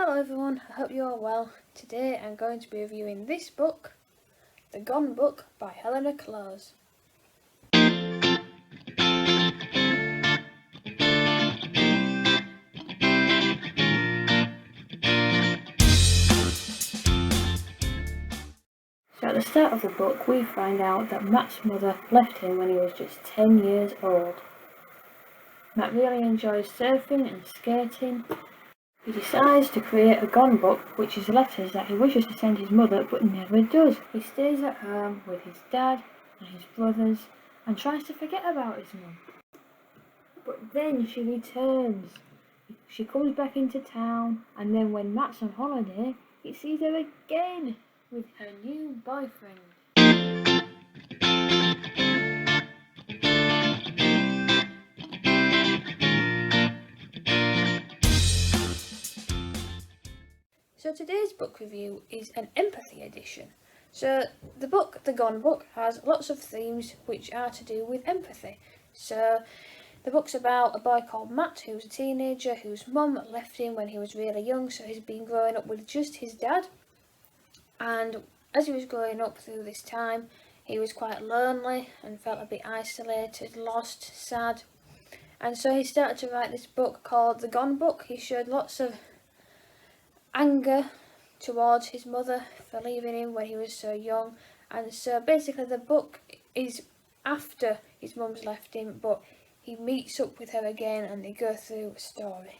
Hello everyone, I hope you are well. Today I'm going to be reviewing this book, The Gone Book by Helena Close. So at the start of the book we find out that Matt's mother left him when he was just 10 years old. Matt really enjoys surfing and skating. He decides to create a gone book, which is letters that he wishes to send his mother but never does. He stays at home with his dad and his brothers and tries to forget about his mum. But then she returns. She comes back into town, and then when Matt's on holiday, he sees her again with her new boyfriend. So today's book review is an empathy edition. So the book, The Gone Book, has lots of themes which are to do with empathy. So the book's about a boy called Matt who's a teenager whose mum left him when he was really young, so he's been growing up with just his dad. And as he was growing up through this time, he was quite lonely and felt a bit isolated, lost, sad. And so he started to write this book called The Gone Book. He showed lots of anger towards his mother for leaving him when he was so young, and so basically the book is after his mum's left him, but he meets up with her again and they go through a story.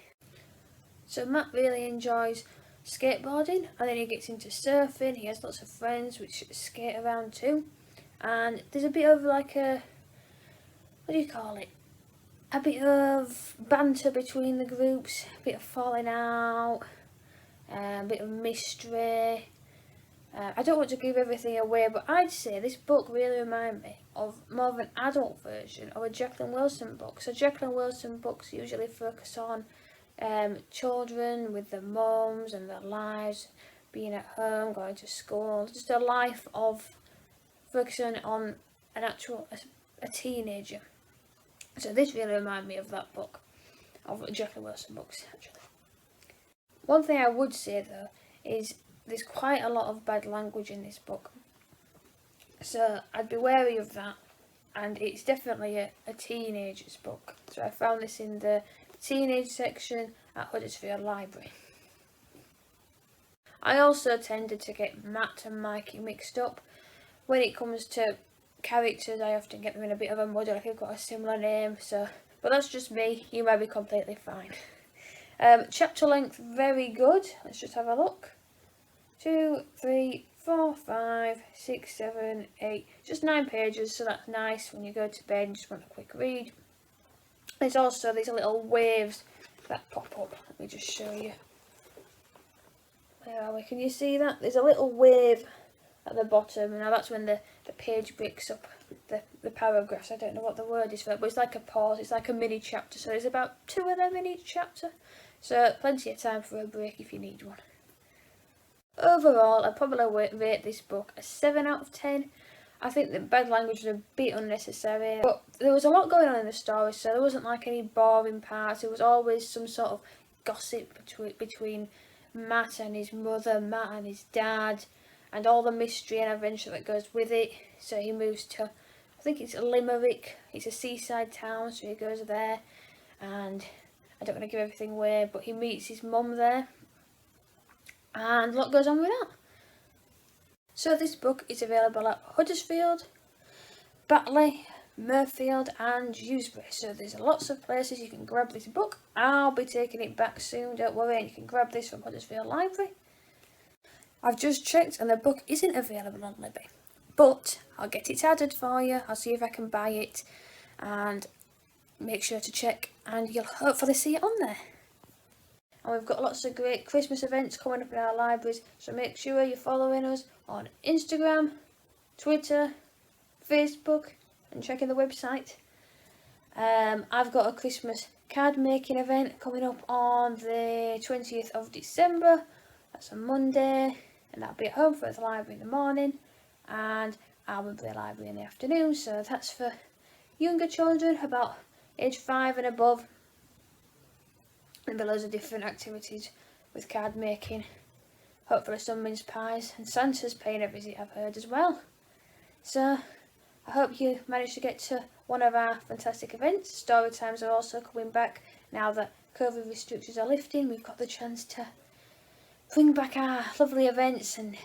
So Matt really enjoys skateboarding, and then he gets into surfing. He has lots of friends which skate around too, and there's a bit of like a bit of banter between the groups, a bit of falling out, a bit of mystery. I don't want to give everything away, but I'd say this book really reminds me of more of an adult version of a Jacqueline Wilson book. So Jacqueline Wilson books usually focus on children with their mums and their lives, being at home, going to school, just a life of focusing on a teenager. So this really reminds me of that book, of Jacqueline Wilson books actually. One thing I would say though is there's quite a lot of bad language in this book, so I'd be wary of that, and it's definitely a teenager's book. So I found this in the teenage section at Huddersfield Library. I also tended to get Matt and Mikey mixed up. When it comes to characters, I often get them in a bit of a muddle if they've got a similar name, but that's just me. You might be completely fine. Chapter length, very good. Let's just have a look. 2, 3, 4, 5, 6, 7, 8. Just 9 pages, so that's nice when you go to bed and just want a quick read. There's also these little waves that pop up. Let me just show you. Where are we? Can you see that? There's a little wave at the bottom. Now that's when the page breaks up the paragraphs. I don't know what the word is for it, but it's like a pause. It's like a mini chapter. So there's about 2 of them in each chapter. So plenty of time for a break if you need one. Overall, I'd probably rate this book a 7 out of 10. I think the bad language was a bit unnecessary, but there was a lot going on in the story, so there wasn't like any boring parts. There was always some sort of gossip between Matt and his mother, Matt and his dad, and all the mystery and adventure that goes with it. So he moves to, I think it's Limerick. It's a seaside town, so he goes there, and I don't want to give everything away, but he meets his mum there, and a lot goes on with that. So this book is available at Huddersfield, Batley, Mirfield and Dewsbury. So there's lots of places you can grab this book. I'll be taking it back soon, don't worry, and you can grab this from Huddersfield Library. I've just checked and the book isn't available on Libby, but I'll get it added for you. I'll see if I can buy it, and make sure to check and you'll hopefully see it on there. And we've got lots of great Christmas events coming up in our libraries, so make sure you're following us on Instagram, Twitter, Facebook, and checking the website. I've got a Christmas card making event coming up on the 20th of December. That's a Monday, and that'll be at home for the library in the morning, and I'll be at the library in the afternoon. So that's for younger children, about age 5 and above. And there'll be loads of different activities with card making, hopefully some mince pies, and Santa's paying a visit, I've heard as well. So I hope you managed to get to one of our fantastic events. Story times are also coming back now that COVID restrictions are lifting. We've got the chance to bring back our lovely events and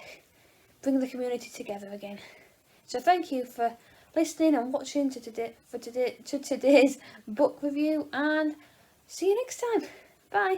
bring the community together again. So thank you for listening and watching to today's book review, and see you next time. Bye.